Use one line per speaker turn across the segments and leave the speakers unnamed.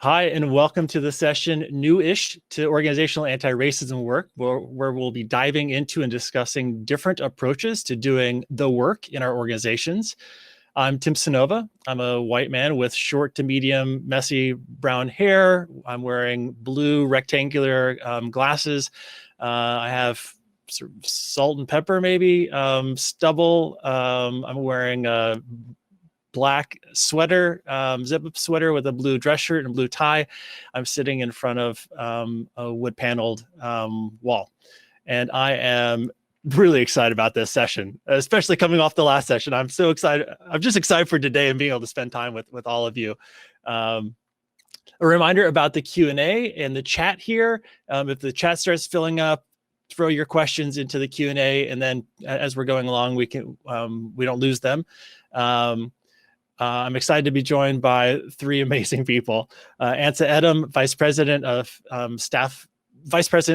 Hi, and welcome to the session New-ish to Organizational Anti-Racism Work, where we'll be diving into and discussing different approaches to doing the work in our organizations. I'm Tim Sonova. I'm a white man with short to medium, messy brown hair. I'm wearing blue rectangular glasses. I have sort of salt and pepper, maybe, stubble. I'm wearing a black sweater, zip-up sweater with a blue dress shirt and a blue tie. I'm sitting in front of a wood-paneled wall. And I am really excited about this session, especially coming off the last session. I'm so excited. I'm just excited for today and being able to spend time with all of you. A reminder about the Q&A and the chat here. If the chat starts filling up, throw your questions into the Q&A, and then as we're going along, we don't lose them. I'm excited to be joined by three amazing people. ANSA EDIM, Vice President,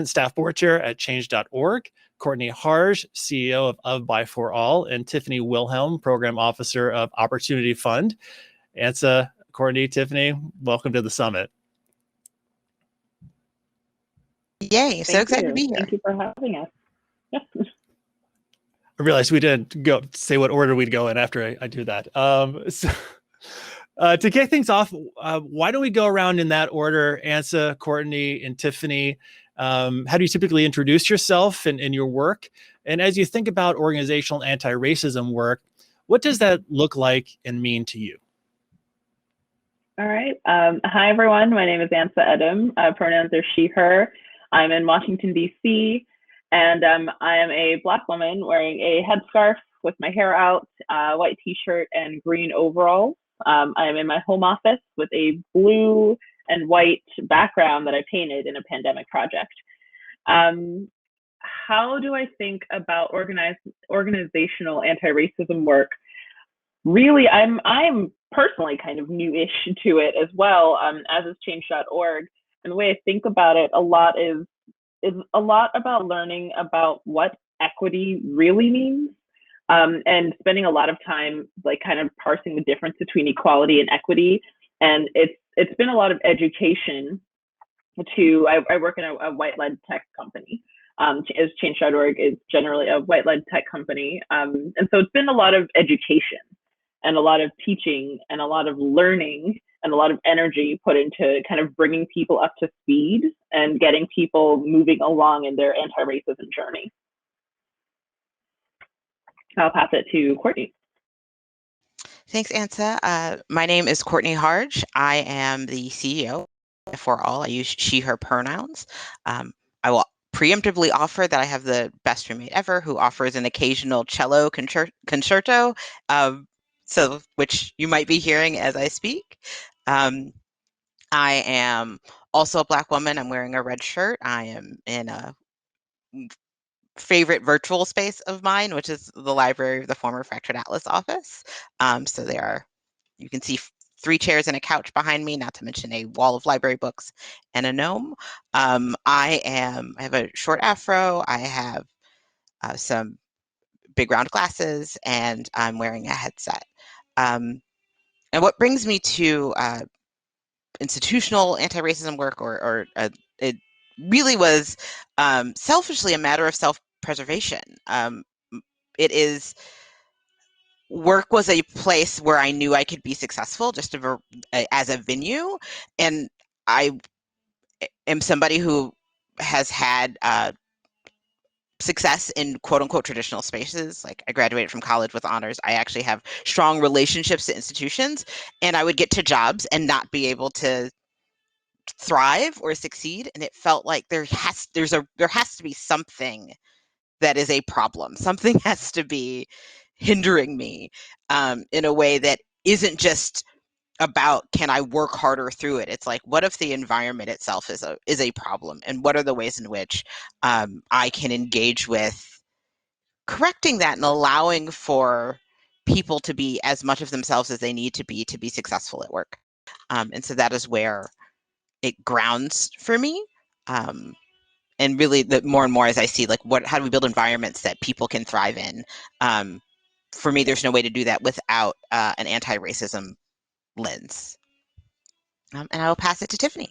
Staff Board Chair at Change.Org, Courtney Harge, CEO of By For All, and Tiffany Wilhelm, Program Officer of Opportunity Fund. ANSA, Courtney, Tiffany, welcome to the summit.
Yay, so excited to be here.
Thank you for having us.
I realized we didn't say what order we'd go in after I do that. To kick things off, why don't we go around in that order? ANSA, Courtney, and Tiffany. How do you typically introduce yourself and your work? And as you think about organizational anti-racism work, what does that look like and mean to you?
All right. Hi, everyone. My name is ANSA EDIM. Pronouns are she, her. I'm in Washington, D.C., and I am a Black woman wearing a headscarf with my hair out, white t-shirt, and green overalls. I am in my home office with a blue and white background that I painted in a pandemic project. How do I think about organizational anti-racism work? Really, I'm personally kind of new-ish to it as well, as is Change.Org. And the way I think about it a lot is a lot about learning about what equity really means, and spending a lot of time like kind of parsing the difference between equality and equity. And it's been a lot of education I work in a white-led tech company, as Change.Org is generally a white-led tech company. And so it's been a lot of education and a lot of teaching and a lot of learning and a lot of energy put into kind of bringing people up to speed and getting people moving along in their anti-racism journey. I'll pass it to Courtney.
Thanks, ANSA. My name is Courtney Harge. I am the CEO for All. I use she, her pronouns. I will preemptively offer that I have the best roommate ever who offers an occasional cello concerto, which you might be hearing as I speak. I am also a Black woman. I'm wearing a red shirt. I am in a favorite virtual space of mine, which is the library of the former Fractured Atlas office. So you can see 3 chairs and a couch behind me, not to mention a wall of library books and a gnome. I have a short afro. I have some big round glasses, and I'm wearing a headset. And what brings me to institutional anti-racism work, it really was selfishly a matter of self-preservation. Work was a place where I knew I could be successful just as a venue, and I am somebody who has had success in quote-unquote traditional spaces. Like, I graduated from college with honors. I actually have strong relationships to institutions, and I would get to jobs and not be able to thrive or succeed, and it felt like there has to be something that is a problem. Something has to be hindering me in a way that isn't just about, can I work harder through it? It's like, what if the environment itself is a problem, and what are the ways in which I can engage with correcting that and allowing for people to be as much of themselves as they need to be successful at work. And so that is where it grounds for me. And really, the more and more as I see, like, how do we build environments that people can thrive in? For me, there's no way to do that without an anti-racism lens. And I will pass it to Tiffany.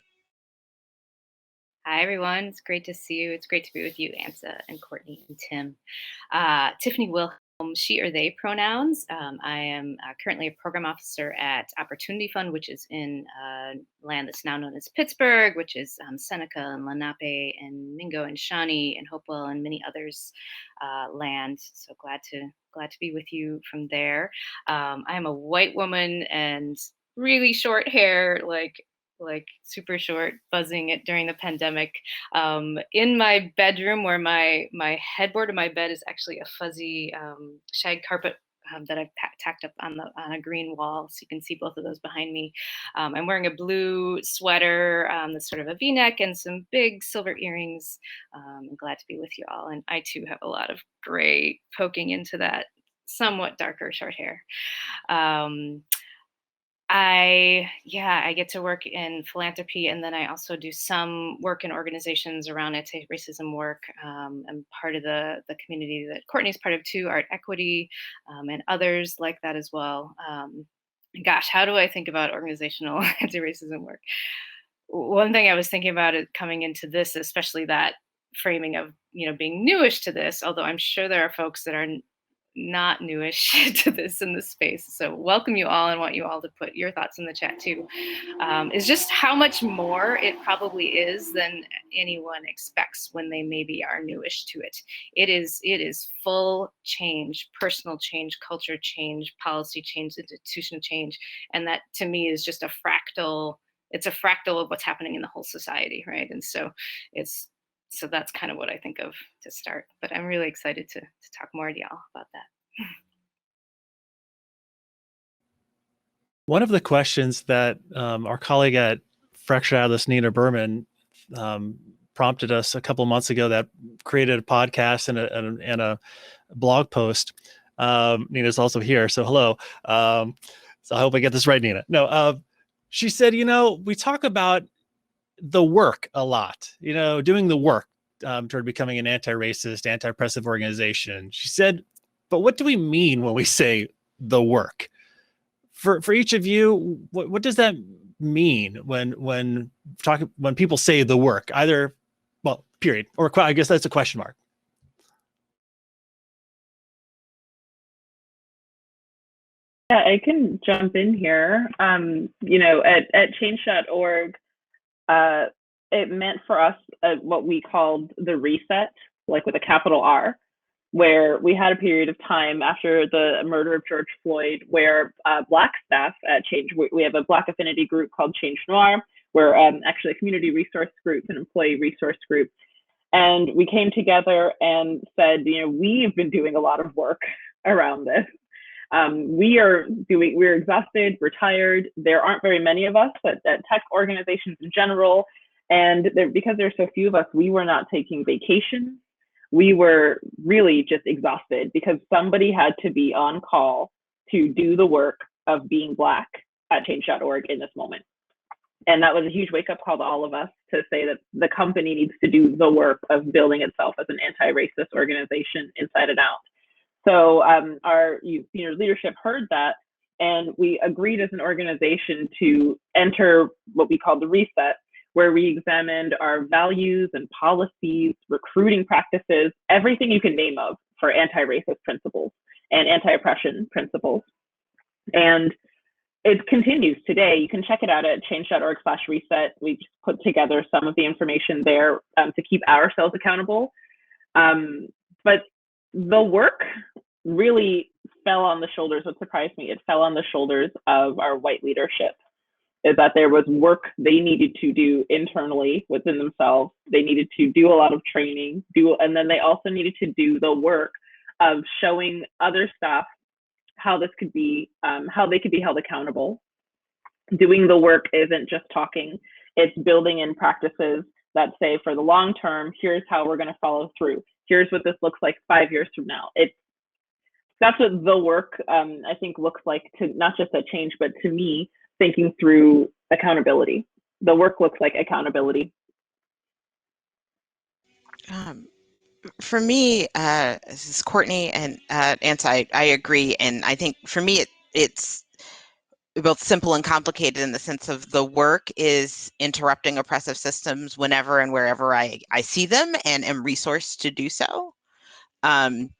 Hi, everyone. It's great to see you. It's great to be with you, ANSA and Courtney and Tim. Tiffany Wilhelm, she or they pronouns. I am currently a program officer at Opportunity Fund, which is in land that's now known as Pittsburgh, which is Seneca and Lenape and Mingo and Shawnee and Hopewell and many others land. So glad to be with you from there. I am a white woman and really short hair, like super short, buzzing it during the pandemic. In my bedroom, where my headboard of my bed is actually a fuzzy shag carpet that I've tacked up on a green wall, so you can see both of those behind me. I'm wearing a blue sweater that's sort of a V-neck and some big silver earrings. I'm glad to be with you all, and I too have a lot of gray poking into that somewhat darker short hair. I get to work in philanthropy, and then I also do some work in organizations around anti-racism work. I'm part of the community that Courtney's part of too, Art Equity, and others like that as well. Gosh, how do I think about organizational anti-racism work? One thing I was thinking about it coming into this, especially that framing of, being newish to this, although I'm sure there are folks that are not newish to this in this space. So welcome you all, and want you all to put your thoughts in the chat too, is just how much more it probably is than anyone expects when they maybe are newish to it. It is full change, personal change, culture change, policy change, institution change. And that to me is just a fractal. It's a fractal of what's happening in the whole society, right? And so that's kind of what I think of to start. But I'm really excited to talk more to y'all about that.
One of the questions that our colleague at Fractured Atlas, Nina Berman, prompted us a couple of months ago, that created a podcast and a blog post. Nina's also here, so hello. So I hope I get this right, Nina. No, she said, we talk about the work a lot, doing the work toward becoming an anti-racist, anti-oppressive organization. She said, but what do we mean when we say the work? For each of you, what does that mean when people say the work? Either, well, period, or I guess that's a question mark.
Yeah, I can jump in here. At Change.Org, it meant for us what we called the reset, like with a capital R, where we had a period of time after the murder of George Floyd where Black staff at Change, we have a Black affinity group called Change.Noire. We're actually a community resource group, an employee resource group. And we came together and said, we've been doing a lot of work around this. We're exhausted, we're tired. There aren't very many of us at tech organizations in general. And because there's so few of us, we were not taking vacations. We were really just exhausted because somebody had to be on call to do the work of being Black at Change.Org in this moment. And that was a huge wake-up call to all of us to say that the company needs to do the work of building itself as an anti-racist organization inside and out. So our senior leadership heard that, and we agreed as an organization to enter what we call the reset, where we examined our values and policies, recruiting practices, everything you can name of for anti-racist principles and anti-oppression principles. And it continues today. You can check it out at change.org/reset. We just put together some of the information there to keep ourselves accountable. But the work really fell on the shoulders. What surprised me, it fell on the shoulders of our white leadership, is that there was work they needed to do internally within themselves. They needed to do a lot of training, and then they also needed to do the work of showing other staff how this could be, how they could be held accountable. Doing the work isn't just talking, it's building in practices that say, for the long term, here's how we're gonna follow through. Here's what this looks like 5 years from now. That's what the work, I think, looks like, to not just a Change, but to me, thinking through accountability. The work looks like accountability.
For me, this is Courtney and ANSA, I agree. And I think for me, it's both simple and complicated in the sense of the work is interrupting oppressive systems whenever and wherever I see them and am resourced to do so. And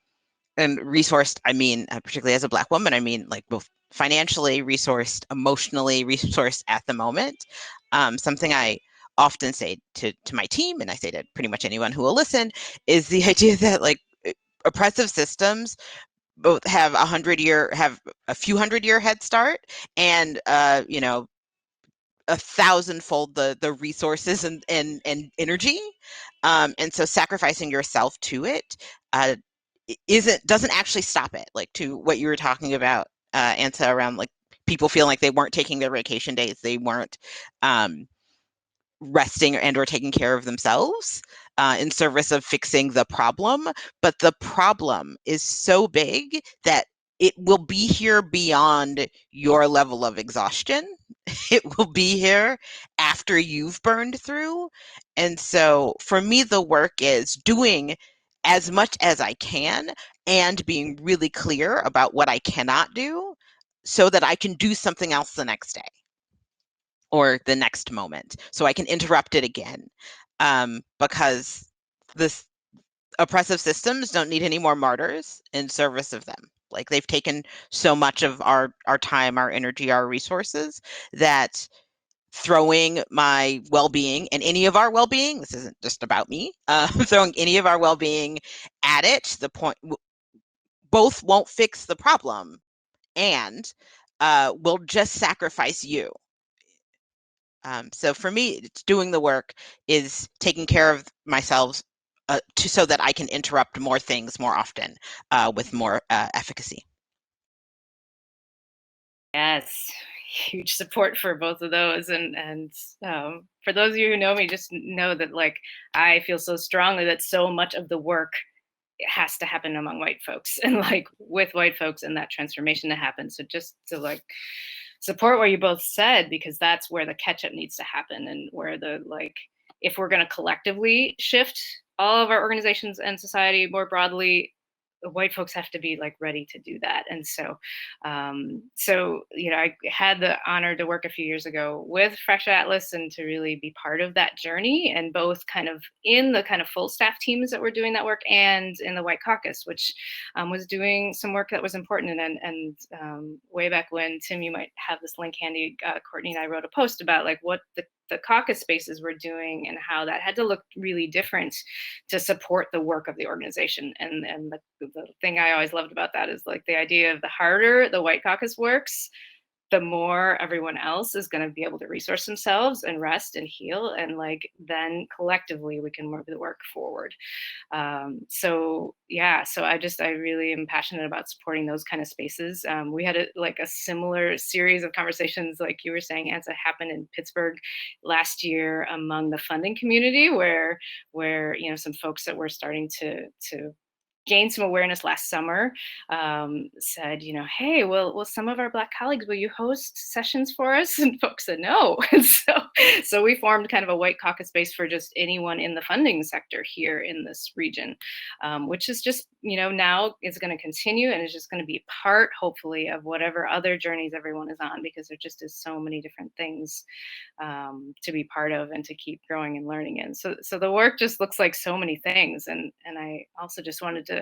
resourced, I mean, particularly as a Black woman, I mean, like both financially resourced, emotionally resourced at the moment. Something I often say to my team, and I say to pretty much anyone who will listen, is the idea that like oppressive systems both have a few hundred-year head start, and you know, 1,000-fold the resources and energy, and so sacrificing yourself to it doesn't actually stop it. Like to what you were talking about, ANSA, around like people feeling like they weren't taking their vacation days, they weren't resting and or taking care of themselves in service of fixing the problem. But the problem is so big that it will be here beyond your level of exhaustion. It will be here after you've burned through. And so for me, the work is doing as much as I can and being really clear about what I cannot do so that I can do something else the next day or the next moment, so I can interrupt it again, because this oppressive systems don't need any more martyrs in service of them. Like they've taken so much of our time, our energy, our resources, that throwing my well-being and any of our well-being, this isn't just about me, throwing any of our well-being at it, the point both won't fix the problem and will just sacrifice you. So for me, it's doing the work is taking care of myself so that I can interrupt more things more often with more efficacy.
Yes, huge support for both of those. And for those of you who know me, just know that like I feel so strongly that so much of the work has to happen among white folks and like with white folks and that transformation to happen. So just to like support what you both said, because that's where the catch up needs to happen, and where the like if we're going to collectively shift all of our organizations and society more broadly, the white folks have to be like ready to do that. And so you know, I had the honor to work a few years ago with Fresh Atlas and to really be part of that journey, and both kind of in the kind of full staff teams that were doing that work and in the White Caucus, which was doing some work that was important. And way back when, Tim, you might have this link handy, Courtney and I wrote a post about like what the caucus spaces were doing and how that had to look really different to support the work of the organization. And the thing I always loved about that is like the idea of the harder the White Caucus works, the more everyone else is going to be able to resource themselves and rest and heal, and like then collectively we can move the work forward. So yeah, so I really am passionate about supporting those kind of spaces. We had a similar series of conversations, like you were saying, ANSA, happened in Pittsburgh last year among the funding community, where you know, some folks that were starting to gained some awareness last summer, said, you know, hey, will some of our Black colleagues, will you host sessions for us? And folks said no. And so we formed kind of a White Caucus space for just anyone in the funding sector here in this region, which is just, you know, now is going to continue and is just going to be part, hopefully, of whatever other journeys everyone is on, because there just is so many different things to be part of and to keep growing and learning in. So the work just looks like so many things. And I also just wanted to,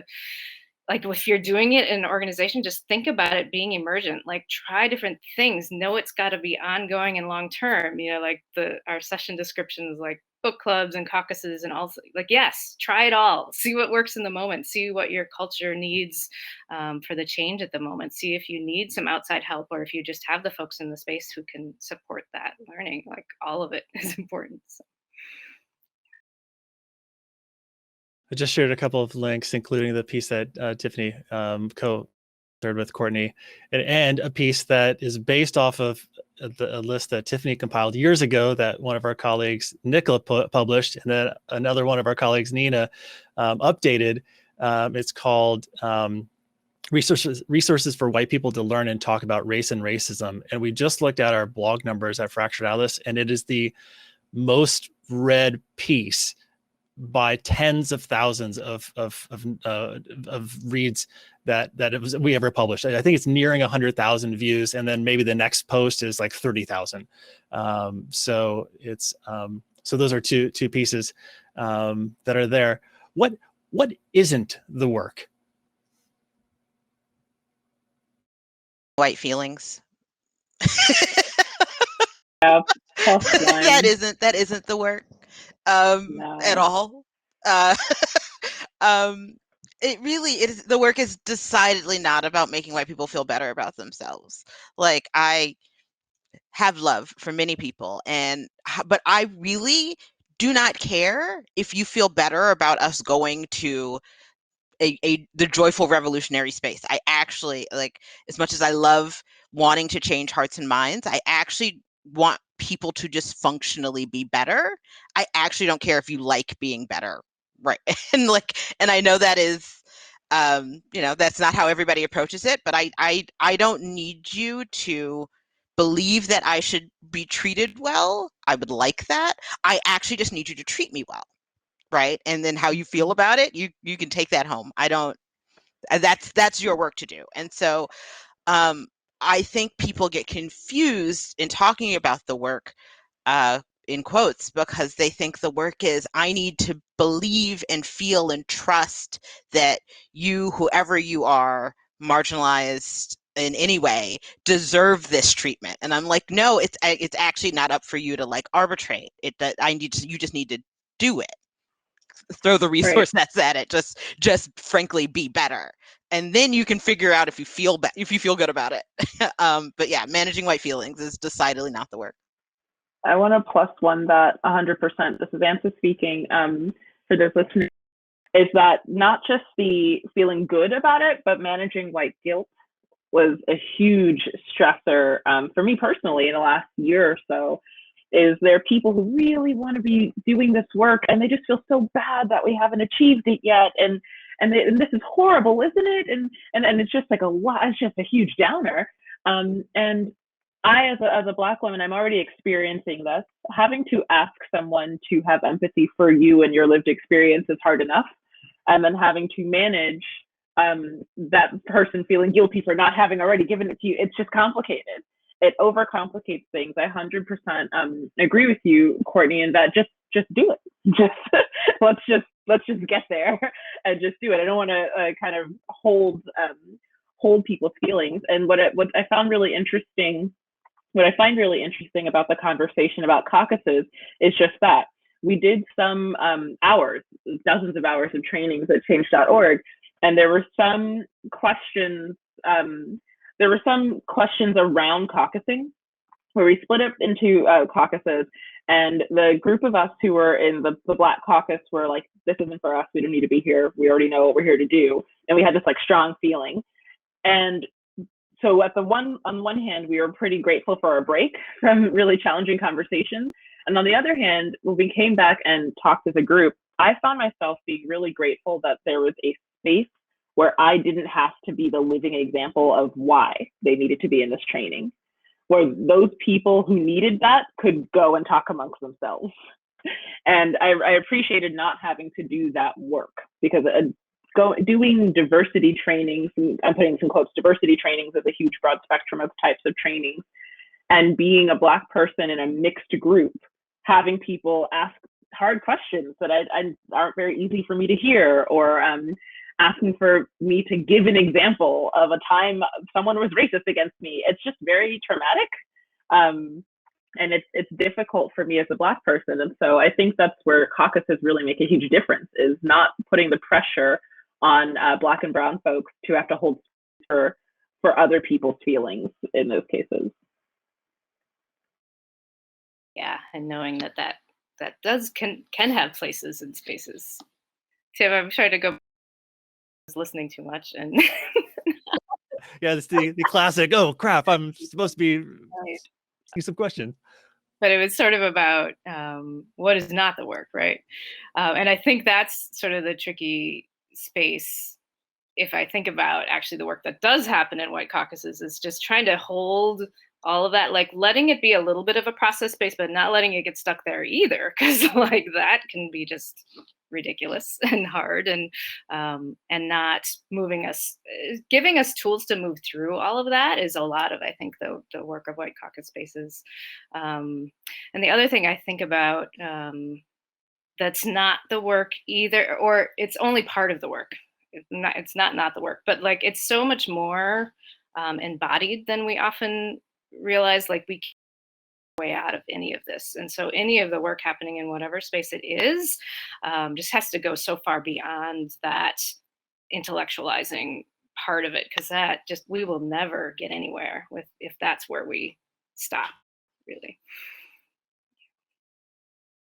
like, if you're doing it in an organization, just think about it being emergent. Like, try different things. Know it's got to be ongoing and long term. You know, like our session descriptions, like book clubs and caucuses, and also like, yes, try it all. See what works in the moment. See what your culture needs for the change at the moment. See if you need some outside help, or if you just have the folks in the space who can support that learning. Like, all of it is important. So.
I just shared a couple of links, including the piece that Tiffany co-authored with Courtney, and a piece that is based off of a list that Tiffany compiled years ago that one of our colleagues, Nicola, published, and then another one of our colleagues, Nina, updated. It's called Resources for White People to Learn and Talk About Race and Racism. And we just looked at our blog numbers at Fractured Atlas, and it is the most read piece by tens of thousands of reads that we ever published. I think it's nearing 100,000 views, and then maybe the next post is like 30,000. So it's so those are two pieces that are there. What isn't the work?
White feelings.
Yeah, plus one.
that isn't the work
No.
at all. Uh, it really is. The work is decidedly not about making white people feel better about themselves. Like, I have love for many people, but I really do not care if you feel better about us going to the joyful revolutionary space. I actually, like, as much as I love wanting to change hearts and minds, I actually want people to just functionally be better. I actually don't care if you like being better, right? and I know that is that's not how everybody approaches it, but I don't need you to believe that I should be treated well. I would like that. I actually just need you to treat me well. Right. And then how you feel about it, you can take that home. That's your work to do. And so I think people get confused in talking about the work in quotes, because they think the work is, I need to believe and feel and trust that you, whoever you are, marginalized in any way, deserve this treatment. And I'm like, no, it's actually not up for you to like arbitrate it. That you just need to do it. Throw the resource nets at it. Just frankly be better, and then you can figure out if you feel good about it. But yeah, managing white feelings is decidedly not the work.
I want to plus one that 100%. This is ANSA speaking. For those listeners, is that not just the feeling good about it, but managing white guilt was a huge stressor for me personally in the last year or so. Is there are people who really want to be doing this work and they just feel so bad that we haven't achieved it yet, and this is horrible, isn't it? And it's just like it's just a huge downer. And I, as a Black woman, I'm already experiencing this. Having to ask someone to have empathy for you and your lived experience is hard enough, and then having to manage that person feeling guilty for not having already given it to you, it's just complicated. It overcomplicates things. I 100% agree with you, Courtney, in that just do it. Let's just get there and just do it. I don't want to kind of hold people's feelings. And what I find really interesting about the conversation about caucuses is just that we did some hours, dozens of hours of trainings at Change.Org, and there were some questions. There were some questions around caucusing, where we split up into caucuses, and the group of us who were in the Black caucus were like, this isn't for us, we don't need to be here, we already know what we're here to do. And we had this like strong feeling. And so on one hand, we were pretty grateful for our break from really challenging conversations. And on the other hand, when we came back and talked as a group, I found myself being really grateful that there was a space where I didn't have to be the living example of why they needed to be in this training, where those people who needed that could go and talk amongst themselves. And I appreciated not having to do that work, because doing diversity trainings, I'm putting some quotes, diversity trainings is a huge broad spectrum of types of trainings. And being a Black person in a mixed group, having people ask hard questions that aren't very easy for me to hear, or asking for me to give an example of a time someone was racist against me. It's just very traumatic. And it's difficult for me as a Black person. And so I think that's where caucuses really make a huge difference, is not putting the pressure on Black and brown folks to have to hold for other people's feelings in those cases.
Yeah, and knowing that can have places and spaces. Tim, I'm trying to go. I was listening too much, and
yeah, it's the classic. Oh crap! I'm supposed to be asking some questions.
But it was sort of about what is not the work, right? And I think that's sort of the tricky space. If I think about actually the work that does happen in white caucuses, is just trying to hold all of that, like letting it be a little bit of a process space, but not letting it get stuck there either, because like that can be just ridiculous and hard, and not moving us, giving us tools to move through all of that is a lot of, I think, the work of White Caucus Spaces. And the other thing I think about, that's not the work either, or it's only part of the work. It's not the work, but like it's so much more embodied than we often realize. Like we can't way out of any of this, and so any of the work happening in whatever space it is just has to go so far beyond that intellectualizing part of it, because that just, we will never get anywhere with if that's where we stop, really.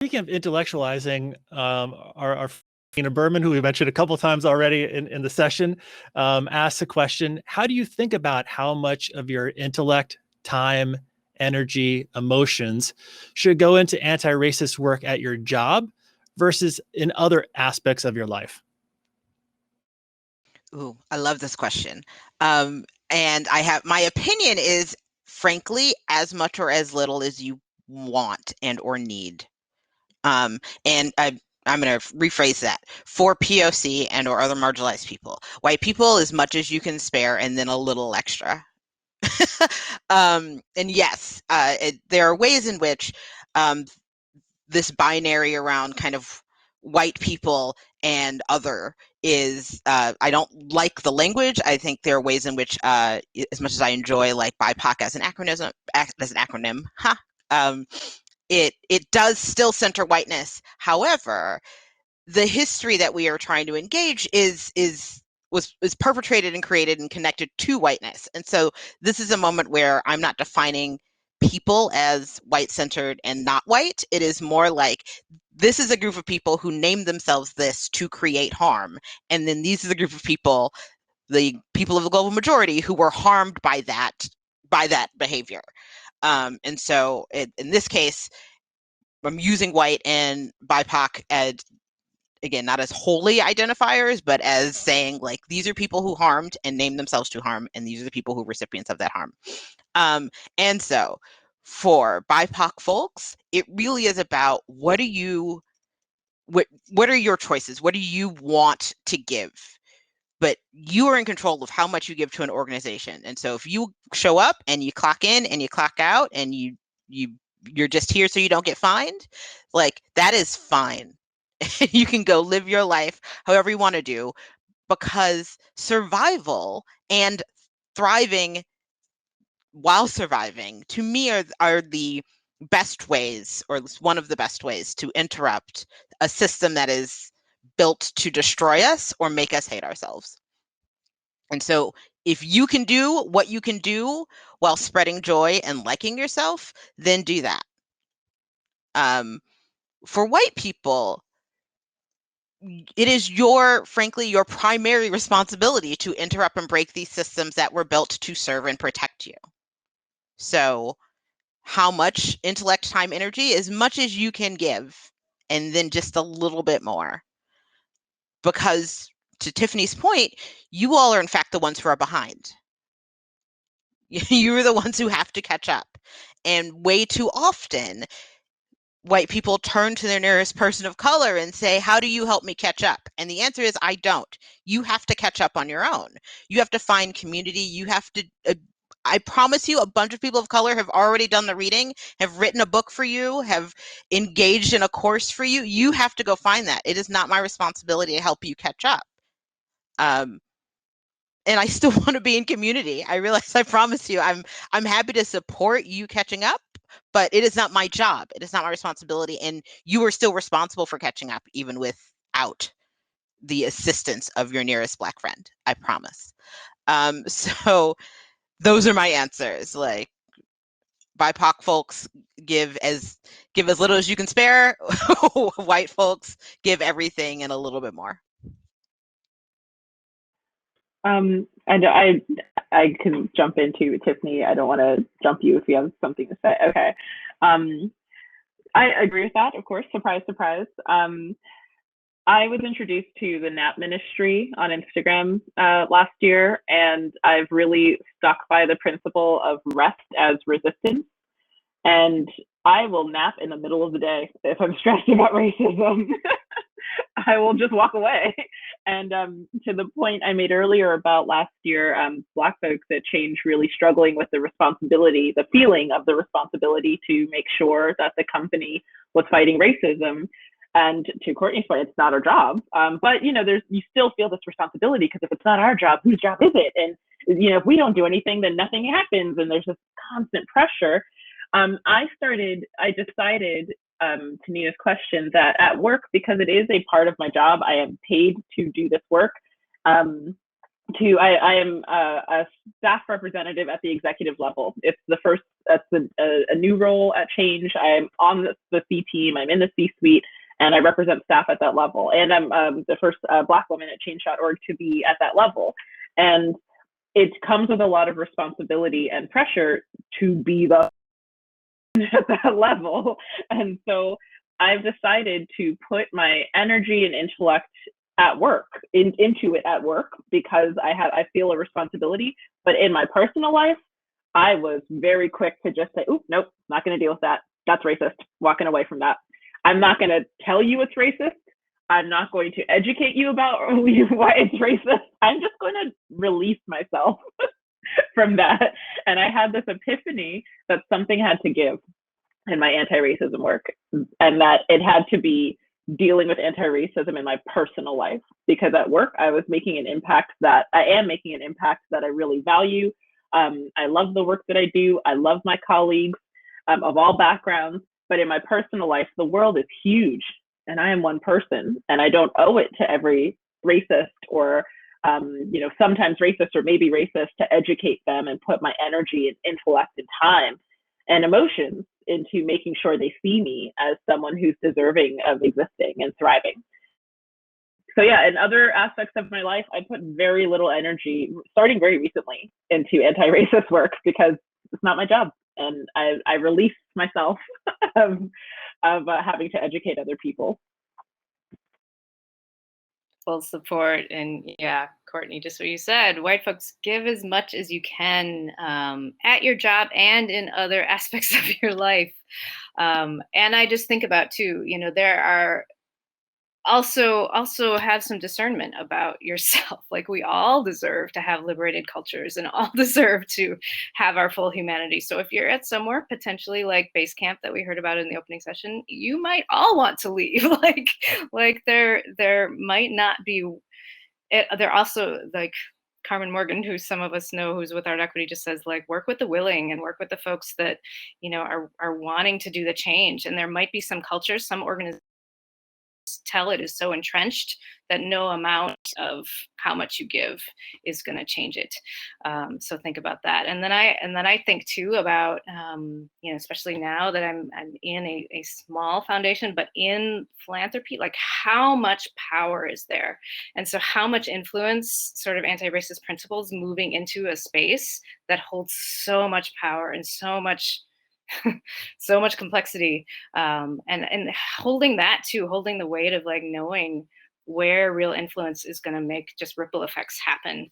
Speaking of intellectualizing, our Ina Berman, who we mentioned a couple times already in the session, asked the question: how do you think about how much of your intellect, time, energy, emotions should go into anti-racist work at your job versus in other aspects of your life?
Ooh, I love this question. And I have, my opinion is, frankly, as much or as little as you want and or need. And I'm going to rephrase that. For POC and or other marginalized people, white people, as much as you can spare, and then a little extra. And yes, there are ways in which this binary around kind of white people and other is, I don't like the language. I think there are ways in which, as much as I enjoy like BIPOC as an acronym, it does still center whiteness. However, the history that we are trying to engage was perpetrated and created and connected to whiteness. And so this is a moment where I'm not defining people as white-centered and not white. It is more like, this is a group of people who named themselves this to create harm. And then these are the group of people, the people of the global majority, who were harmed by that behavior. And so in this case, I'm using white and BIPOC as, again, not as wholly identifiers, but as saying like, these are people who harmed and named themselves to harm, and these are the people who are recipients of that harm. And so for BIPOC folks, it really is about, what are your choices? What do you want to give? But you are in control of how much you give to an organization. And so if you show up and you clock in and you clock out and you're just here so you don't get fined, like, that is fine. You can go live your life however you want to do, because survival and thriving while surviving, to me, are the best ways, or one of the best ways, to interrupt a system that is built to destroy us or make us hate ourselves. And so if you can do what you can do while spreading joy and liking yourself, then do that. For white people, it is frankly, your primary responsibility to interrupt and break these systems that were built to serve and protect you. So how much intellect, time, energy? As much as you can give, and then just a little bit more. Because to Tiffany's point, you all are in fact the ones who are behind. You're the ones who have to catch up. And way too often, white people turn to their nearest person of color and say, how do you help me catch up? And the answer is, I don't. You have to catch up on your own. You have to find community. You have to, I promise you, a bunch of people of color have already done the reading, have written a book for you, have engaged in a course for you. You have to go find that. It is not my responsibility to help you catch up. And I still want to be in community. I realize, I promise you, I'm happy to support you catching up, but it is not my job. It is not my responsibility. And you are still responsible for catching up, even without the assistance of your nearest Black friend. I promise. So those are my answers. Like, BIPOC folks, give as little as you can spare. White folks, give everything and a little bit more.
I can jump into Tiffany. I don't want to jump you if you have something to say. Okay. I agree with that, of course. Surprise, surprise. I was introduced to the NAP ministry on Instagram last year, and I've really stuck by the principle of rest as resistance. And I will nap in the middle of the day if I'm stressed about racism. I will just walk away. And to the point I made earlier about last year, Black folks at Change really struggling with the responsibility, the feeling of the responsibility to make sure that the company was fighting racism. And to Courtney's point, it's not our job. But you still feel this responsibility, because if it's not our job, whose job is it? And if we don't do anything, then nothing happens, and there's this constant pressure. I decided, to Nina's question, that at work, because it is a part of my job, I am paid to do this work. I am a staff representative at the executive level. It's a new role at Change. I'm on the C team. I'm in the C-suite, and I represent staff at that level. And I'm the first Black woman at Change.Org to be at that level. And it comes with a lot of responsibility and pressure to be at that level. And so I've decided to put my energy and intellect at work, into it at work, because I feel a responsibility. But in my personal life, I was very quick to just say, "Oop, nope, not going to deal with that. That's racist." Walking away from that. I'm not going to tell you it's racist. I'm not going to educate you about why it's racist. I'm just going to release myself from that. And I had this epiphany that something had to give in my anti-racism work, and that it had to be dealing with anti-racism in my personal life, because at work I am making an impact that I really value. I love the work that I do. I love my colleagues of all backgrounds, but in my personal life, the world is huge, and I am one person, and I don't owe it to every racist or sometimes racist or maybe racist to educate them and put my energy and intellect and time and emotions into making sure they see me as someone who's deserving of existing and thriving. So yeah, in other aspects of my life, I put very little energy, starting very recently, into anti-racist work, because it's not my job. And I released myself of having to educate other people.
Full support. And yeah, Courtney, just what you said, white folks, give as much as you can at your job and in other aspects of your life. And I just think about too, there are also have some discernment about yourself. Like, we all deserve to have liberated cultures and all deserve to have our full humanity. So if you're at somewhere potentially like base camp that we heard about in the opening session, you might all want to leave. like there might not be there also, like Carmen Morgan, who some of us know, who's with Art Equity, just says, like, work with the willing and work with the folks that are wanting to do the change. And there might be some cultures, some organizations tell it is so entrenched that no amount of how much you give is going to change it. So think about that. And then I think too about especially now that I'm in a small foundation, but in philanthropy, like, how much power is there? And so how much influence sort of anti-racist principles moving into a space that holds so much power and so much so much complexity, and holding the weight of, like, knowing where real influence is going to make just ripple effects happen.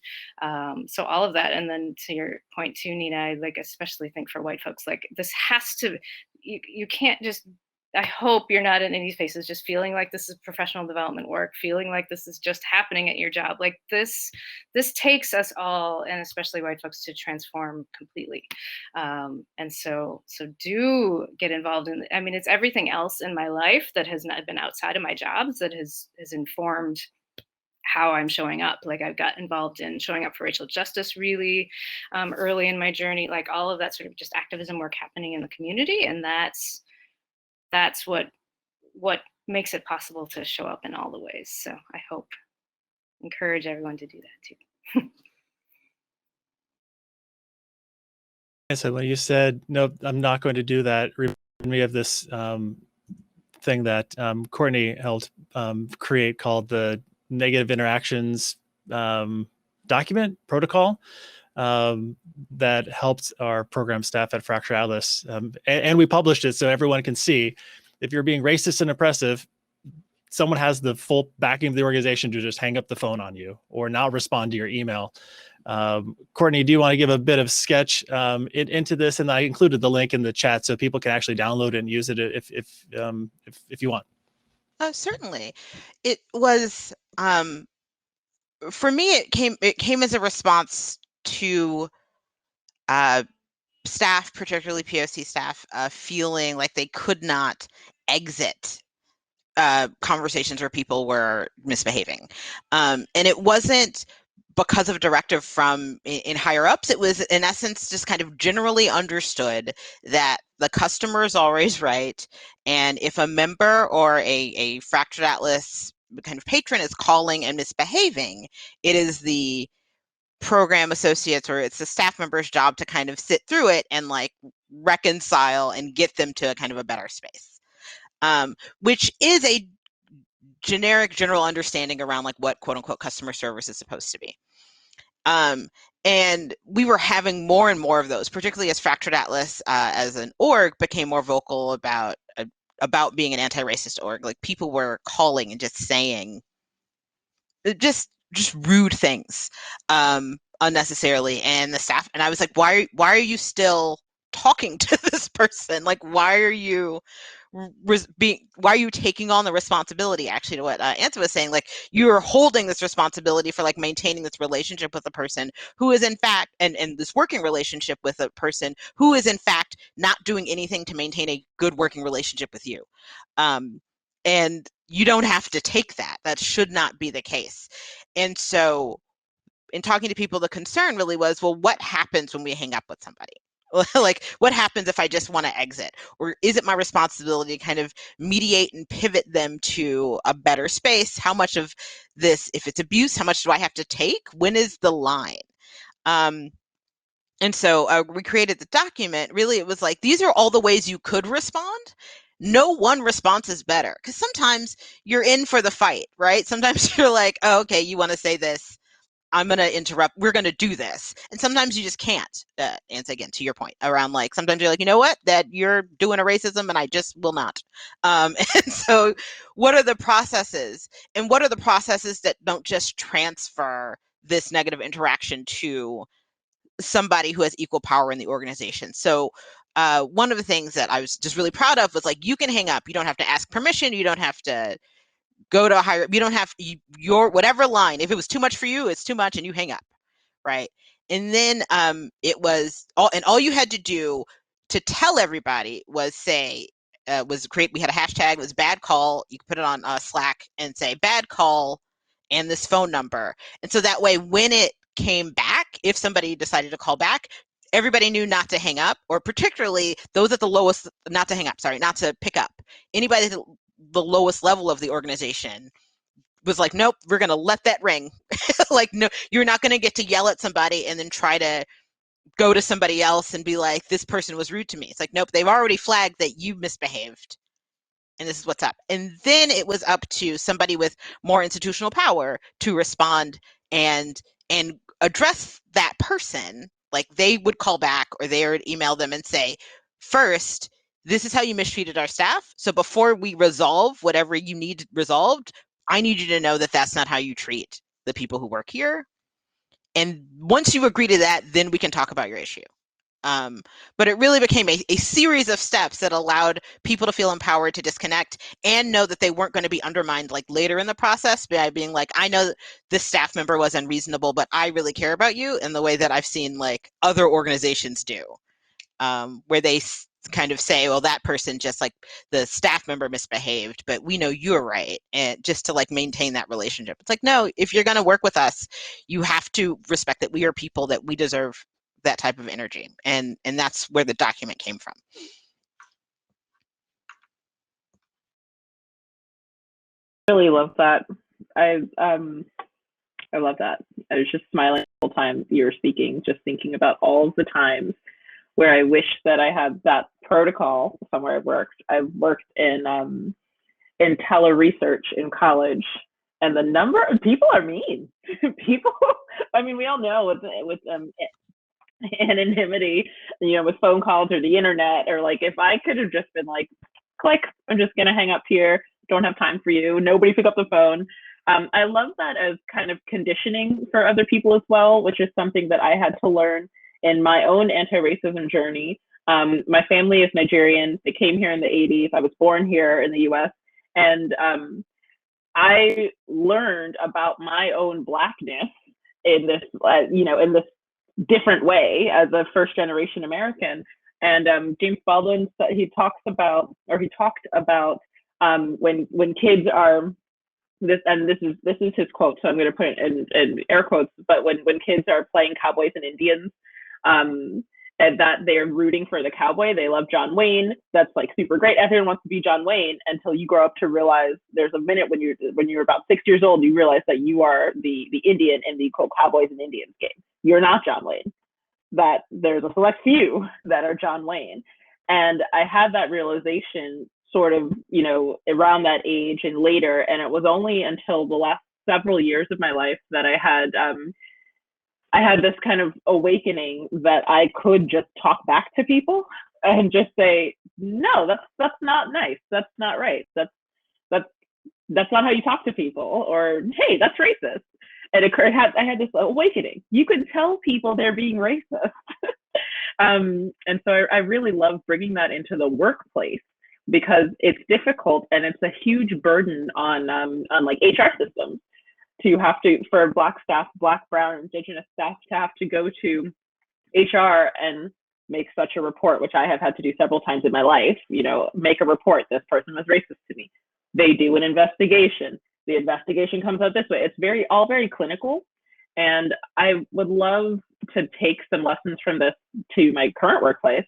So all of that. And then to your point too, Nina, I like especially think for white folks, like, this has to, you can't just, I hope you're not in any spaces just feeling like this is professional development work, feeling like this is just happening at your job. Like, this takes us all, and especially white folks, to transform completely. And so do get involved in, I mean, it's everything else in my life that has not been outside of my jobs that has informed how I'm showing up. Like, I've got involved in showing up for racial justice really early in my journey, like all of that sort of just activism work happening in the community. And that's what makes it possible to show up in all the ways. So I encourage everyone to do that too.
And so when you said, no, I'm not going to do that, remind me of this thing that Courtney helped create called the Negative Interactions document protocol that helped our program staff at Fracture Atlas. And we published it so everyone can see, if you're being racist and oppressive, someone has the full backing of the organization to just hang up the phone on you or not respond to your email. Courtney, do you want to give a bit of sketch into this? And I included the link in the chat so people can actually download it and use it if you want.
Certainly. It was, for me, it came as a response to staff, particularly POC staff, feeling like they could not exit conversations where people were misbehaving. And it wasn't because of a directive from in higher ups. It was, in essence, just kind of generally understood that the customer is always right. And if a member or a Fractured Atlas kind of patron is calling and misbehaving, it is the program associates or it's the staff member's job to kind of sit through it and like reconcile and get them to a kind of a better space, which is a general understanding around like what quote unquote customer service is supposed to be. And we were having more and more of those, particularly as Fractured Atlas as an org became more vocal about being an anti-racist org. Like people were calling and just saying just rude things unnecessarily, and the staff, and I was like, why are you still talking to this person? Like, why are you taking on the responsibility, actually, to what ANSA was saying, like you're holding this responsibility for like maintaining this relationship with a person who is in fact, and this working relationship with a person who is in fact not doing anything to maintain a good working relationship with you. And you don't have to take that. That should not be the case. And so in talking to people, the concern really was, well, what happens when we hang up with somebody? Like, what happens if I just want to exit? Or is it my responsibility to kind of mediate and pivot them to a better space? How much of this, if it's abuse, how much do I have to take? When is the line? And so we created the document. Really, it was like, these are all the ways you could respond. No one response is better, because sometimes you're in for the fight, right? Sometimes you're like, oh, okay, you want to say this, I'm going to interrupt, we're going to do this. And sometimes you just can't. And again, to your point around like, sometimes you're like, you know what, that you're doing a racism and I just will not. And so what are the processes? And what are the processes that don't just transfer this negative interaction to somebody who has equal power in the organization? So one of the things that I was just really proud of was like, you can hang up. You don't have to ask permission. You don't have to go to a higher, you don't have your whatever line. If it was too much for you, it's too much and you hang up, right? And then it was all you had to do to tell everybody was say, we had a hashtag, it was bad call. You could put it on Slack and say bad call and this phone number. And so that way, when it came back, if somebody decided to call back, everybody knew not to hang up, or particularly those at the lowest, not to hang up, sorry, not to pick up. Anybody at the lowest level of the organization was like, nope, we're going to let that ring. Like, no, you're not going to get to yell at somebody and then try to go to somebody else and be like, this person was rude to me. It's like, nope, they've already flagged that you misbehaved. And this is what's up. And then it was up to somebody with more institutional power to respond and address that person. Like they would call back or they would email them and say, first, this is how you mistreated our staff. So before we resolve whatever you need resolved, I need you to know that that's not how you treat the people who work here. And once you agree to that, then we can talk about your issue. But it really became a series of steps that allowed people to feel empowered to disconnect and know that they weren't going to be undermined like later in the process by being like, I know this staff member was unreasonable, but I really care about you, in the way that I've seen like other organizations do, where they kind of say, well, that person, just like the staff member, misbehaved, but we know you're right, and just to like maintain that relationship. It's like, no, if you're going to work with us, you have to respect that we are people, that we deserve that type of energy, and that's where the document came from.
Really love that. I love that. I was just smiling the whole time you were speaking, just thinking about all of the times where I wish that I had that protocol somewhere I've worked. I've worked in tele-research in college, and the number of people are mean. People, I mean, we all know with anonymity, you know, with phone calls or the internet, or like if I could have just been like, click, I'm just gonna hang up here, don't have time for you, nobody pick up the phone. I love that as kind of conditioning for other people as well, which is something that I had to learn in my own anti-racism journey. My family is Nigerian. They came here in the 80s. I was born here in the US. And I learned about my own Blackness in this, in this different way as a first generation American. And James Baldwin, he talked about when kids are this is his quote, so I'm going to put it in air quotes. But when kids are playing cowboys and Indians, and that they're rooting for the cowboy, they love John Wayne. That's like super great. Everyone wants to be John Wayne until you grow up to realize there's a minute when you're about 6 years old, you realize that you are the Indian in the quote cowboys and Indians game. You're not John Wayne. That there's a select few that are John Wayne, and I had that realization sort of, around that age and later. And it was only until the last several years of my life that I had this kind of awakening that I could just talk back to people and just say, no, that's not nice. That's not right. That's not how you talk to people, or, hey, that's racist. And I had this awakening. You can tell people they're being racist. And so I really love bringing that into the workplace, because it's difficult and it's a huge burden on like HR systems for Black staff, Black, Brown, Indigenous staff to have to go to HR and make such a report, which I have had to do several times in my life, make a report, this person was racist to me. They do an investigation. The investigation comes out this way. It's all very clinical. And I would love to take some lessons from this to my current workplace,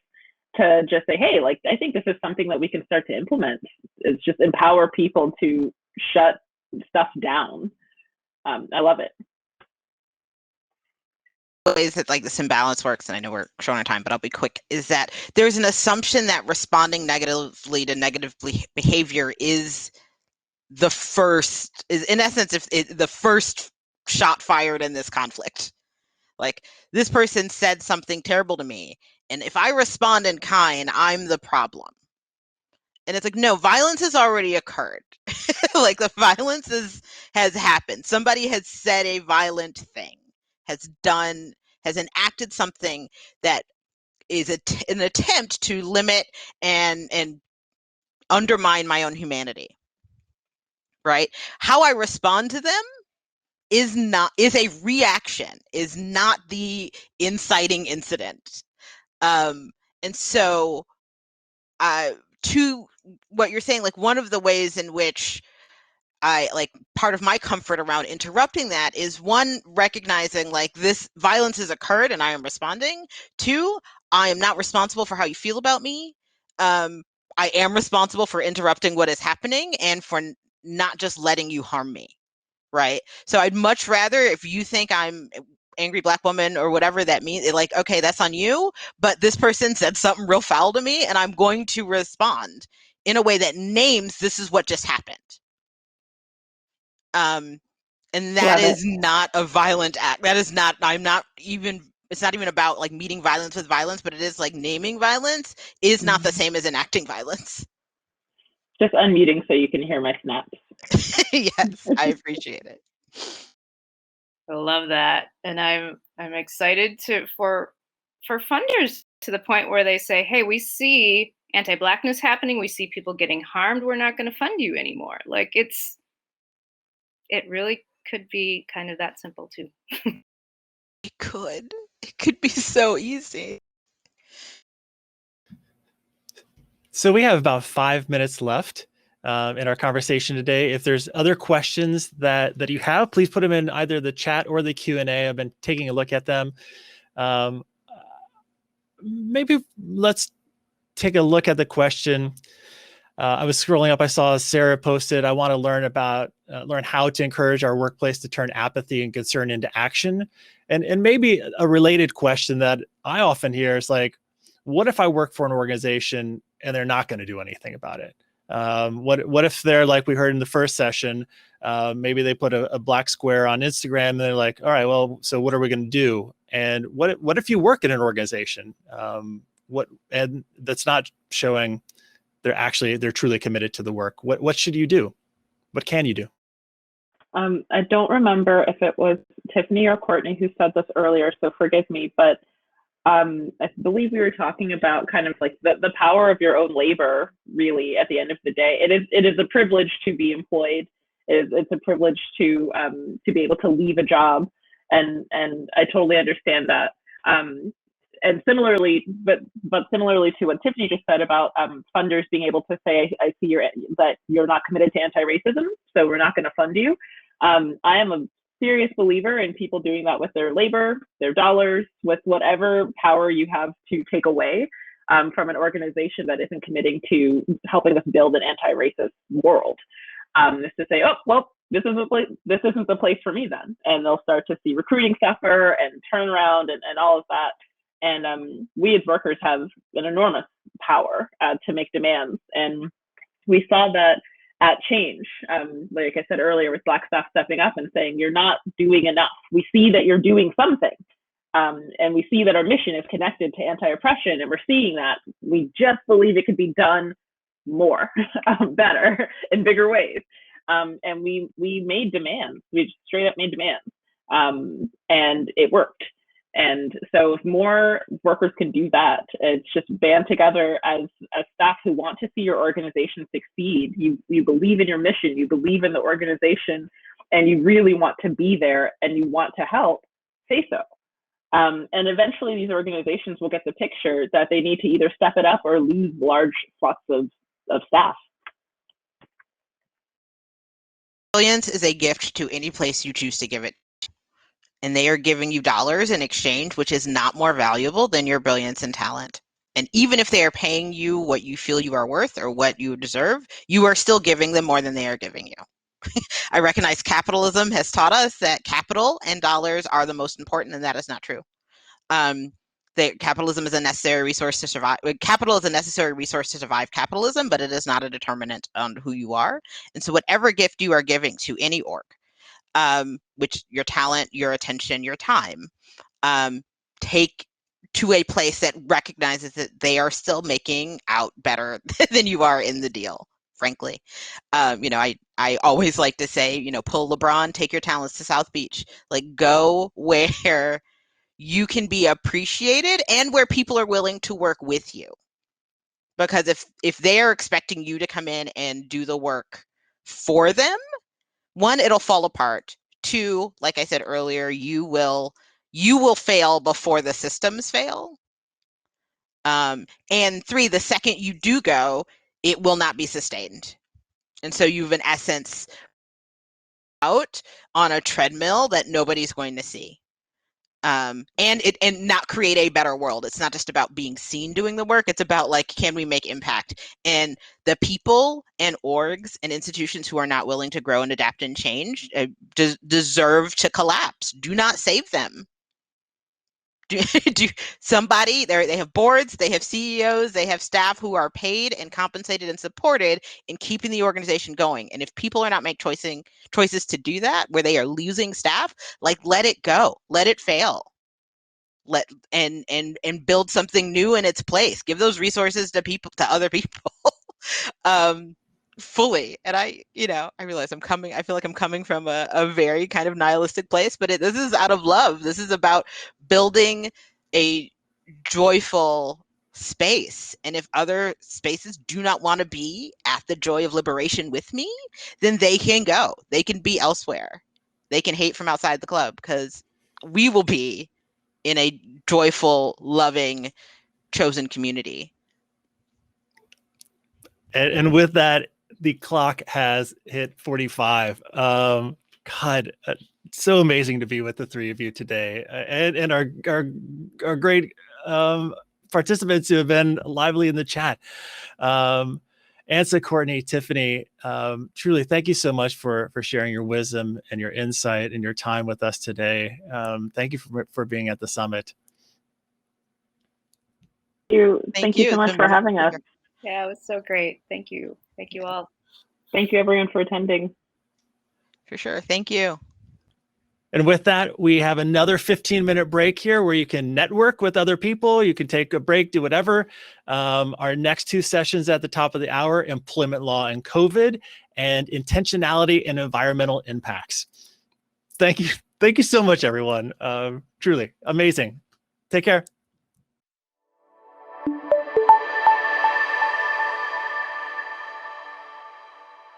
to just say, hey, like, I think this is something that we can start to implement. It's just empower people to shut stuff down. I love it.
Ways that like this imbalance works, and I know we're short on time, but I'll be quick, is that there's an assumption that responding negatively to negative behavior is the first shot fired in this conflict. Like, this person said something terrible to me, and if I respond in kind, I'm the problem. And it's like, no, violence has already occurred. Like, the violence has happened. Somebody has said a violent thing, has enacted something that is an attempt to limit and undermine my own humanity. Right? How I respond to them is a reaction, is not the inciting incident. And so to what you're saying, like, one of the ways in which part of my comfort around interrupting that is, one, recognizing like this violence has occurred and I am responding. Two, I am not responsible for how you feel about me. I am responsible for interrupting what is happening and for not just letting you harm me. Right. So I'd much rather, if you think I'm angry Black woman or whatever that means, like, okay, that's on you, but this person said something real foul to me and I'm going to respond in a way that names this is what just happened. And that is not a violent act. That is not, it's not even about like meeting violence with violence, but it is like naming violence is not the same as enacting violence.
Just unmuting so you can hear my snaps.
Yes, I appreciate it.
I love that. And I'm excited for funders to the point where they say, hey, we see anti-Blackness happening. We see people getting harmed. We're not going to fund you anymore. Like, it really could be kind of that simple too.
It could be so easy.
So we have about 5 minutes left in our conversation today. If there's other questions that you have, please put them in either the chat or the Q&A. I've been taking a look at them. Maybe let's take a look at the question. I was scrolling up. I saw Sarah posted, I want to learn how to encourage our workplace to turn apathy and concern into action. And maybe a related question that I often hear is like, what if I work for an organization and they're not going to do anything about it? What if they're like we heard in the first session, maybe they put a black square on Instagram and they're like, all right, well, so what are we going to do? And what if you work in an organization and that's not showing they're truly committed to the work? What should you do? What can you do?
I don't remember if it was Tiffany or Courtney who said this earlier, so forgive me, but I believe we were talking about kind of like the power of your own labor, really, at the end of the day. It is a privilege to be employed. It's a privilege to be able to leave a job, and I totally understand that. And similarly, but similarly to what Tiffany just said about funders being able to say, I see that you're not committed to anti-racism, so we're not going to fund you. I am a serious believer in people doing that with their labor, their dollars, with whatever power you have to take away from an organization that isn't committing to helping us build an anti-racist world. Is to say, oh, well, this isn't the place for me then. And they'll start to see recruiting suffer and turnaround and all of that. And we as workers have an enormous power to make demands. And we saw that at Change, like I said earlier, with Black staff stepping up and saying, you're not doing enough. We see that you're doing something. And we see that our mission is connected to anti-oppression, and we're seeing that. We just believe it could be done more, better, in bigger ways. And we made demands. We straight up made demands. And it worked. And so if more workers can do that, it's just band together as staff who want to see your organization succeed. You believe in your mission, you believe in the organization, and you really want to be there and you want to help, say so. And eventually these organizations will get the picture that they need to either step it up or lose large swaths of staff.
Brilliance is a gift to any place you choose to give it. And they are giving you dollars in exchange, which is not more valuable than your brilliance and talent. And even if they are paying you what you feel you are worth or what you deserve, you are still giving them more than they are giving you. I recognize capitalism has taught us that capital and dollars are the most important, and that is not true. Capitalism is a necessary resource to survive. Capital is a necessary resource to survive capitalism, but it is not a determinant on who you are. And so whatever gift you are giving to any org, which your talent, your attention, your time, take to a place that recognizes that they are still making out better than you are in the deal, frankly. I always like to say, pull LeBron, take your talents to South Beach. Like, go where you can be appreciated and where people are willing to work with you. Because if they are expecting you to come in and do the work for them, one, it'll fall apart. Two, like I said earlier, you will fail before the systems fail. And three, the second you do go, it will not be sustained. And so you've in essence out on a treadmill that nobody's going to see. And not create a better world. It's not just about being seen doing the work. It's about, like, can we make impact? And the people and orgs and institutions who are not willing to grow and adapt and change deserve to collapse. Do not save them. They have boards, they have CEOs, they have staff who are paid and compensated and supported in keeping the organization going. And if people are not making choices to do that, where they are losing staff, like, let it go, let it fail. And build something new in its place. Give those resources to other people. Fully. And I realize I feel like I'm coming from a very kind of nihilistic place, but this is out of love. This is about building a joyful space. And if other spaces do not want to be at the joy of liberation with me, then they can go. They can be elsewhere. They can hate from outside the club, because we will be in a joyful, loving, chosen community.
And with that, the clock has hit 45. God, so amazing to be with the three of you today, and our great participants who have been lively in the chat. ANSA, Courtney, Tiffany, truly thank you so much for sharing your wisdom and your insight and your time with us today. Thank you for being at the summit.
Thank you so much for having us.
Yeah, it was so great. Thank you. Thank you all.
Thank you everyone for attending.
For sure. Thank you.
And with that, we have another 15-minute break here where you can network with other people. You can take a break, do whatever. Our next two sessions at the top of the hour, employment law and COVID, and intentionality and environmental impacts. Thank you. Thank you so much, everyone. Truly amazing. Take care.